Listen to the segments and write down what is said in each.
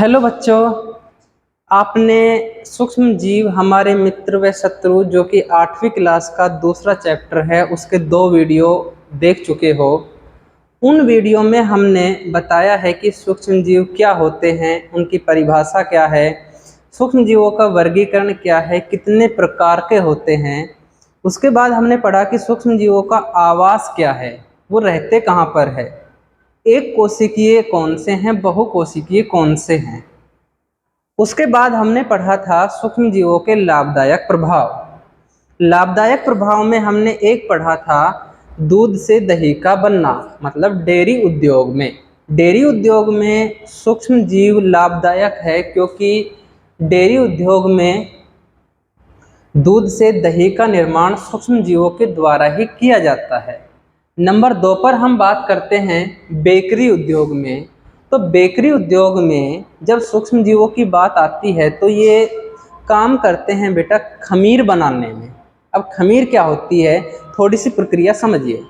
Hello बच्चों, आपने सूक्ष्म जीव हमारे मित्र व शत्रु जो कि 8वीं क्लास का दूसरा चैप्टर है उसके 2 वीडियो देख चुके हो। उन वीडियो में हमने बताया है कि सूक्ष्म जीव क्या होते हैं, उनकी परिभाषा क्या है, सूक्ष्म जीवों का वर्गीकरण क्या है, कितने प्रकार के होते हैं। उसके बाद हमने पढ़ा कि सूक्ष्म जीवों का आवास क्या है, वो रहते कहाँ पर है, एक कोशिकीय कौन से हैं, बहुकोशिकीय कौन से हैं। उसके बाद हमने पढ़ा था सूक्ष्म जीवों के लाभदायक प्रभाव। लाभदायक प्रभाव में हमने एक पढ़ा था दूध से दही का बनना, मतलब डेयरी उद्योग में सूक्ष्म जीव लाभदायक है, क्योंकि डेयरी उद्योग में दूध से दही का निर्माण सूक्ष्म जीवों के द्वारा ही किया जाता है। नंबर 2 पर हम बात करते हैं बेकरी उद्योग में। तो बेकरी उद्योग में जब सूक्ष्म जीवों की बात आती है तो ये काम करते हैं बेटा खमीर बनाने में। अब खमीर क्या होती है, थोड़ी सी प्रक्रिया समझिए।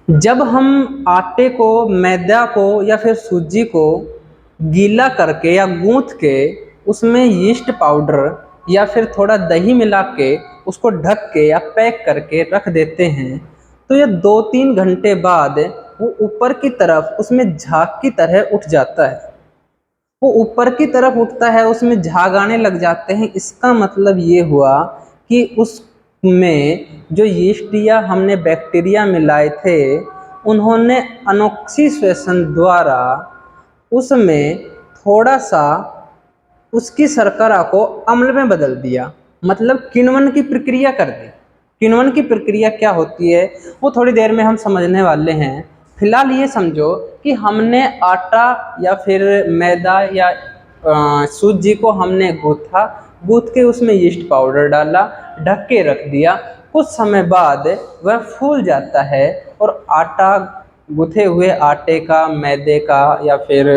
जब हम आटे को, मैदा को या फिर सूजी को गीला करके या गूंथ के उसमें यीस्ट पाउडर या फिर थोड़ा दही मिला के उसको ढक के या पैक करके रख देते हैं, तो ये 2-3 घंटे बाद वो ऊपर की तरफ उसमें झाग की तरह उठ जाता है। वो ऊपर की तरफ उठता है, उसमें झाग आने लग जाते हैं। इसका मतलब ये हुआ कि उसमें जो यीस्ट या हमने बैक्टीरिया मिलाए थे, उन्होंने अनॉक्सीश्वेशन द्वारा उसमें थोड़ा सा उसकी शर्करा को अम्ल में बदल दिया, मतलब किण्वन की प्रक्रिया कर दी। किण्वन की प्रक्रिया क्या होती है वो थोड़ी देर में हम समझने वाले हैं। फिलहाल ये समझो कि हमने आटा या फिर मैदा या सूजी को हमने गूंथ के उसमें यीस्ट पाउडर डाला, ढक के रख दिया। कुछ समय बाद वह फूल जाता है और आटा, गूंथे हुए आटे का, मैदे का या फिर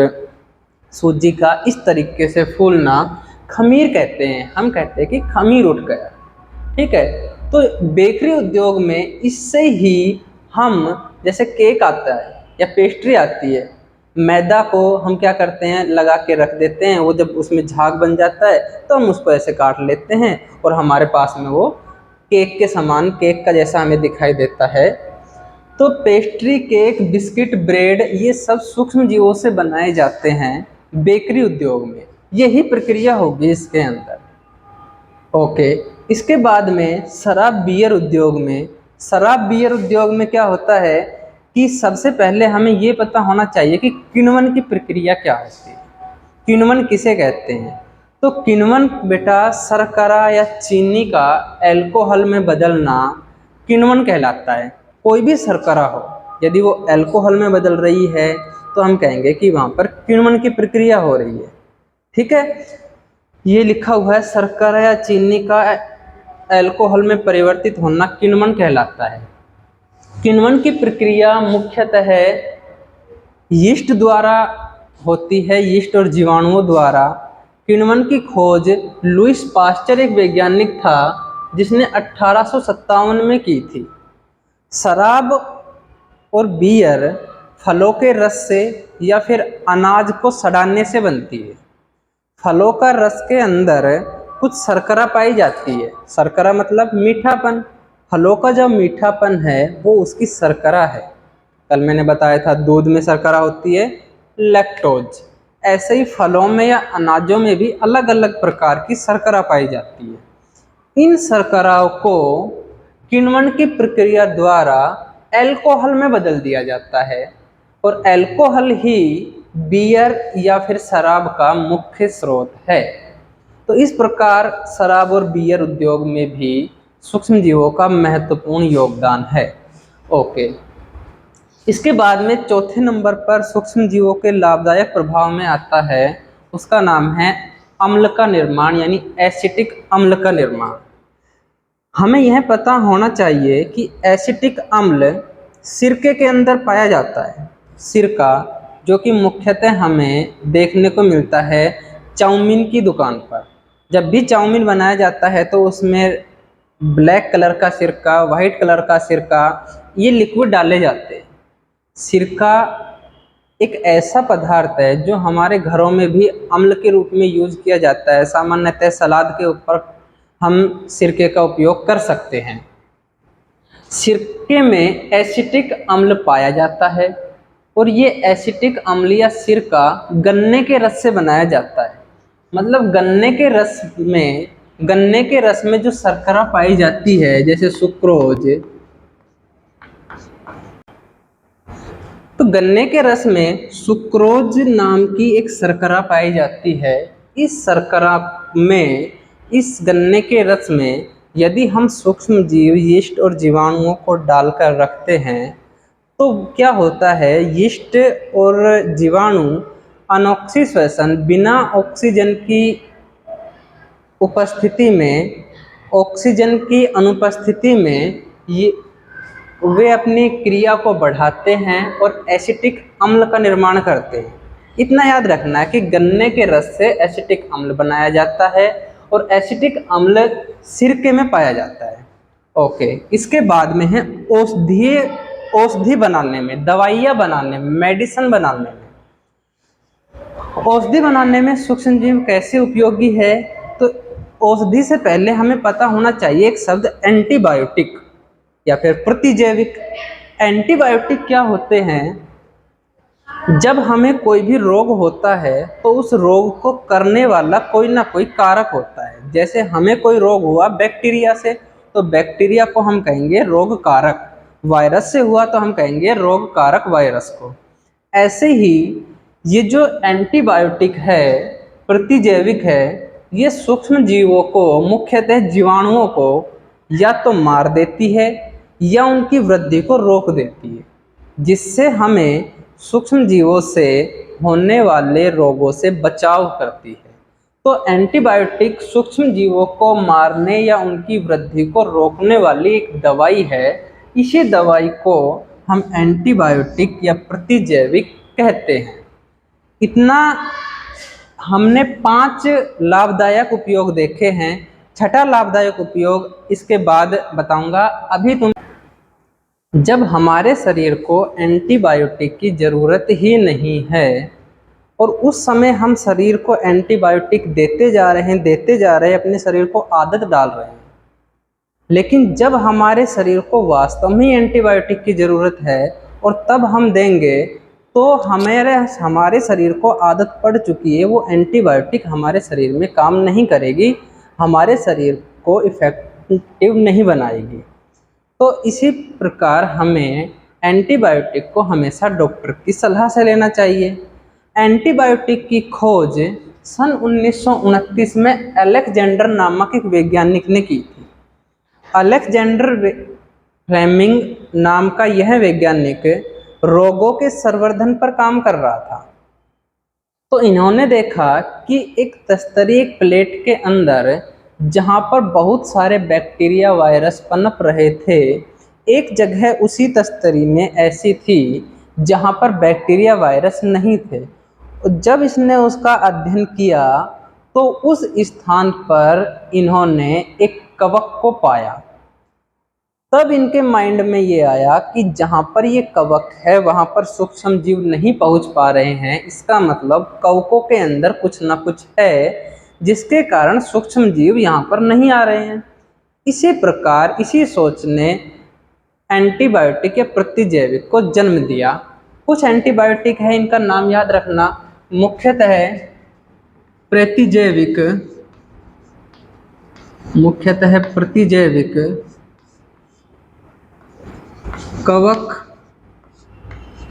सूजी का इस तरीके से फूलना खमीर कहते हैं। हम कहते हैं कि खमीर उठ गया। ठीक है, तो बेकरी उद्योग में इससे ही हम, जैसे केक आता है या पेस्ट्री आती है, मैदा को हम क्या करते हैं, लगा के रख देते हैं। वो जब उसमें झाग बन जाता है तो हम उसको ऐसे काट लेते हैं और हमारे पास में वो केक के समान, केक का जैसा हमें दिखाई देता है। तो पेस्ट्री, केक, बिस्किट, ब्रेड, ये सब सूक्ष्म जीवों से बनाए जाते हैं बेकरी उद्योग में। यही प्रक्रिया होगी इसके अंदर। ओके, इसके बाद में शराब बियर उद्योग में। शराब बियर उद्योग में क्या होता है कि सबसे पहले हमें ये पता होना चाहिए कि किण्वन की प्रक्रिया क्या होती है, किण्वन किसे कहते हैं। तो किण्वन बेटा शर्करा या चीनी का अल्कोहल में बदलना किण्वन कहलाता है। कोई भी शर्करा हो, यदि वो अल्कोहल में बदल रही है तो हम कहेंगे कि वहाँ पर किण्वन की प्रक्रिया हो रही है। ठीक है, ये लिखा हुआ है शर्करा या चीनी का अल्कोहल में परिवर्तित होना किण्वन कहलाता है। किण्वन की प्रक्रिया मुख्यतः यीस्ट द्वारा होती है, यीस्ट और जीवाणुओं द्वारा। किण्वन की खोज लुईस पास्चर एक वैज्ञानिक था जिसने 1857 में की थी। शराब और बियर फलों के रस से या फिर अनाज को सड़ाने से बनती है। फलों का रस के अंदर कुछ शर्करा पाई जाती है। शर्करा मतलब मीठापन। फलों का जो मीठापन है वो उसकी शर्करा है। कल मैंने बताया था दूध में शर्करा होती है, लैक्टोज। ऐसे ही फलों में या अनाजों में भी अलग अलग प्रकार की शर्करा पाई जाती है। इन शर्कराओं को किण्वन की प्रक्रिया द्वारा अल्कोहल में बदल दिया जाता है और अल्कोहल ही बियर या फिर शराब का मुख्य स्रोत है। तो इस प्रकार शराब और बियर उद्योग में भी सूक्ष्म जीवों का महत्वपूर्ण योगदान है। ओके, इसके बाद में चौथे नंबर पर सूक्ष्म जीवों के लाभदायक प्रभाव में आता है, उसका नाम है अम्ल का निर्माण, यानी एसिटिक अम्ल का निर्माण। हमें यह पता होना चाहिए कि एसिटिक अम्ल सिरके के अंदर पाया जाता है। सिरका जो कि मुख्यतः हमें देखने को मिलता है चाउमीन की दुकान पर। जब भी चाउमीन बनाया जाता है तो उसमें ब्लैक कलर का सिरका, वाइट कलर का सिरका, ये लिक्विड डाले जाते हैं। सिरका एक ऐसा पदार्थ है जो हमारे घरों में भी अम्ल के रूप में यूज किया जाता है। सामान्यतः सलाद के ऊपर हम सिरके का उपयोग कर सकते हैं। सिरके में एसिटिक अम्ल पाया जाता है और ये एसिटिक अम्ल या सिरका गन्ने के रस से बनाया जाता है। मतलब गन्ने के रस में जो शर्करा पाई जाती है, जैसे सुक्रोज, तो गन्ने के रस में सुक्रोज नाम की एक शर्करा पाई जाती है। इस शर्करा में, इस गन्ने के रस में यदि हम सूक्ष्म जीव, यीस्ट और जीवाणुओं को डालकर रखते हैं तो क्या होता है, यीस्ट और जीवाणु अनॉक्सी श्वसन, बिना ऑक्सीजन की उपस्थिति में, ऑक्सीजन की अनुपस्थिति में ये वे अपनी क्रिया को बढ़ाते हैं और एसिटिक अम्ल का निर्माण करते हैं। इतना याद रखना है कि गन्ने के रस से एसिटिक अम्ल बनाया जाता है और एसिटिक अम्ल सिरके में पाया जाता है। ओके, इसके बाद में है औषधि बनाने में, दवाइयाँ बनाने में, मेडिसिन बनाने में। औषधि बनाने में सूक्ष्मजीव कैसे उपयोगी है, तो औषधि से पहले हमें पता होना चाहिए एक शब्द एंटीबायोटिक या फिर प्रतिजैविक। एंटीबायोटिक क्या होते हैं, जब हमें कोई भी रोग होता है तो उस रोग को करने वाला कोई ना कोई कारक होता है। जैसे हमें कोई रोग हुआ बैक्टीरिया से, तो बैक्टीरिया को हम कहेंगे रोग कारक। वायरस से हुआ तो हम कहेंगे रोग कारक वायरस को। ऐसे ही ये जो एंटीबायोटिक है, प्रतिजैविक है, ये सूक्ष्म जीवों को, मुख्यतः जीवाणुओं को या तो मार देती है या उनकी वृद्धि को रोक देती है, जिससे हमें सूक्ष्म जीवों से होने वाले रोगों से बचाव करती है। तो एंटीबायोटिक सूक्ष्म जीवों को मारने या उनकी वृद्धि को रोकने वाली एक दवाई है। इसी दवाई को हम एंटीबायोटिक या प्रतिजैविक कहते हैं। इतना हमने 5 लाभदायक उपयोग देखे हैं। छठा लाभदायक उपयोग इसके बाद बताऊंगा। अभी जब हमारे शरीर को एंटीबायोटिक की ज़रूरत ही नहीं है और उस समय हम शरीर को एंटीबायोटिक देते जा रहे हैं, अपने शरीर को आदत डाल रहे हैं, लेकिन जब हमारे शरीर को वास्तव में एंटीबायोटिक की ज़रूरत है और तब हम देंगे तो हमारे शरीर को आदत पड़ चुकी है, वो एंटीबायोटिक हमारे शरीर में काम नहीं करेगी, हमारे शरीर को इफ़ेक्टिव नहीं बनाएगी। तो इसी प्रकार हमें एंटीबायोटिक को हमेशा डॉक्टर की सलाह से लेना चाहिए। एंटीबायोटिक की खोज सन 1929 में अलेक्जेंडर नामक एक वैज्ञानिक ने की थी। अलेक्जेंडर फ्लेमिंग नाम का यह वैज्ञानिक रोगों के संवर्धन पर काम कर रहा था। तो इन्होंने देखा कि एक तस्तरी, एक प्लेट के अंदर जहाँ पर बहुत सारे बैक्टीरिया, वायरस पनप रहे थे, एक जगह उसी तस्तरी में ऐसी थी जहाँ पर बैक्टीरिया, वायरस नहीं थे। जब इसने उसका अध्ययन किया तो उस स्थान पर इन्होंने एक कवक को पाया। तब इनके माइंड में ये आया कि जहाँ पर ये कवक है वहाँ पर सूक्ष्म जीव नहीं पहुँच पा रहे हैं, इसका मतलब कवकों के अंदर कुछ ना कुछ है जिसके कारण सूक्ष्म जीव यहाँ पर नहीं आ रहे हैं। इसी प्रकार, इसी सोच ने एंटीबायोटिक या प्रतिजैविक को जन्म दिया। कुछ एंटीबायोटिक है, इनका नाम याद रखना। मुख्यतः प्रतिजैविक कवक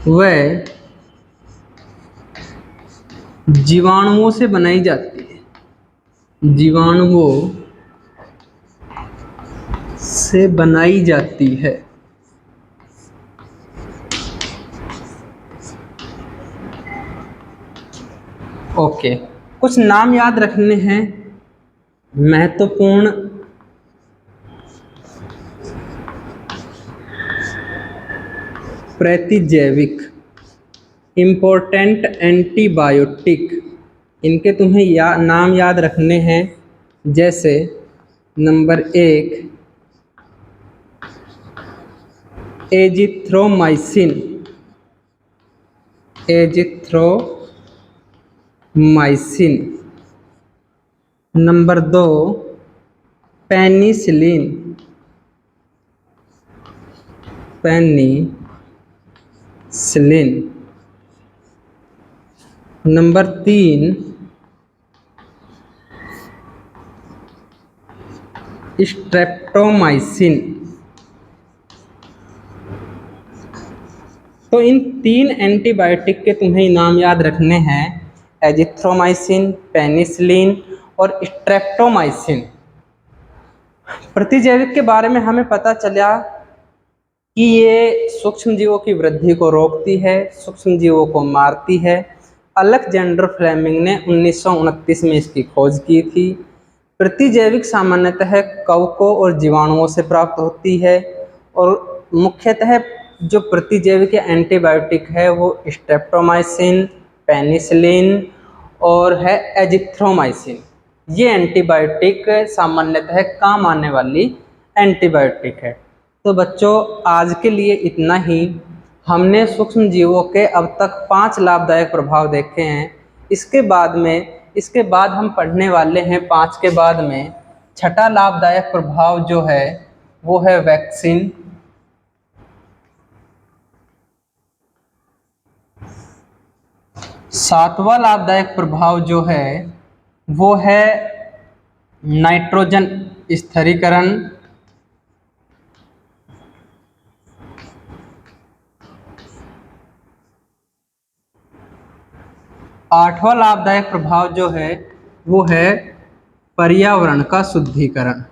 व जीवाणुओं से बनाई जाती है, जीवाणुओं से बनाई जाती है। ओके, कुछ नाम याद रखने हैं महत्वपूर्ण। प्रतिजैविक, इम्पोर्टेंट एंटीबायोटिक, इनके तुम्हें नाम याद रखने हैं। जैसे number 1 azithromycin, azithromycin. Number 2 penicillin. Penicillin. Number 3 streptomycin. तो इन 3 एंटीबायोटिक के तुम्हें नाम याद रखने हैं, एजिथ्रोमाइसिन, पेनिसिलिन और स्ट्रेप्टोमाइसिन। प्रतिजैविक के बारे में हमें पता चला कि ये सूक्ष्म जीवों की वृद्धि को रोकती है, सूक्ष्म जीवों को मारती है। अलेक्जेंडर फ्लेमिंग ने 1929 में इसकी खोज की थी। प्रतिजैविक सामान्यतः कवकों और जीवाणुओं से प्राप्त होती है और मुख्यतः जो प्रतिजैविक एंटीबायोटिक है वो स्ट्रेप्टोमाइसिन, पेनिसिलिन और है एजिथ्रोमाइसिन। ये एंटीबायोटिक सामान्यतः काम आने वाली एंटीबायोटिक है। तो बच्चों आज के लिए इतना ही। हमने सूक्ष्म जीवों के अब तक 5 लाभदायक प्रभाव देखे हैं। इसके बाद हम पढ़ने वाले हैं 5 के बाद में छठा लाभदायक प्रभाव जो है वो है वैक्सीन। सातवां लाभदायक प्रभाव जो है वो है नाइट्रोजन स्थिरीकरण। आठवां लाभदायक प्रभाव जो है वो है पर्यावरण का शुद्धिकरण।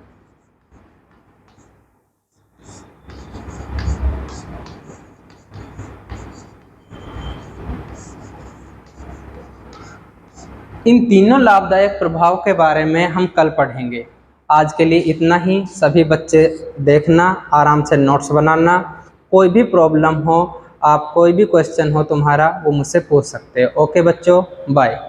इन तीनों लाभदायक प्रभाव के बारे में हम कल पढ़ेंगे। आज के लिए इतना ही। सभी बच्चे देखना, आराम से नोट्स बनाना। कोई भी प्रॉब्लम हो, आप कोई भी क्वेश्चन हो तुम्हारा, वो मुझसे पूछ सकते हो। ओके बच्चों, बाय।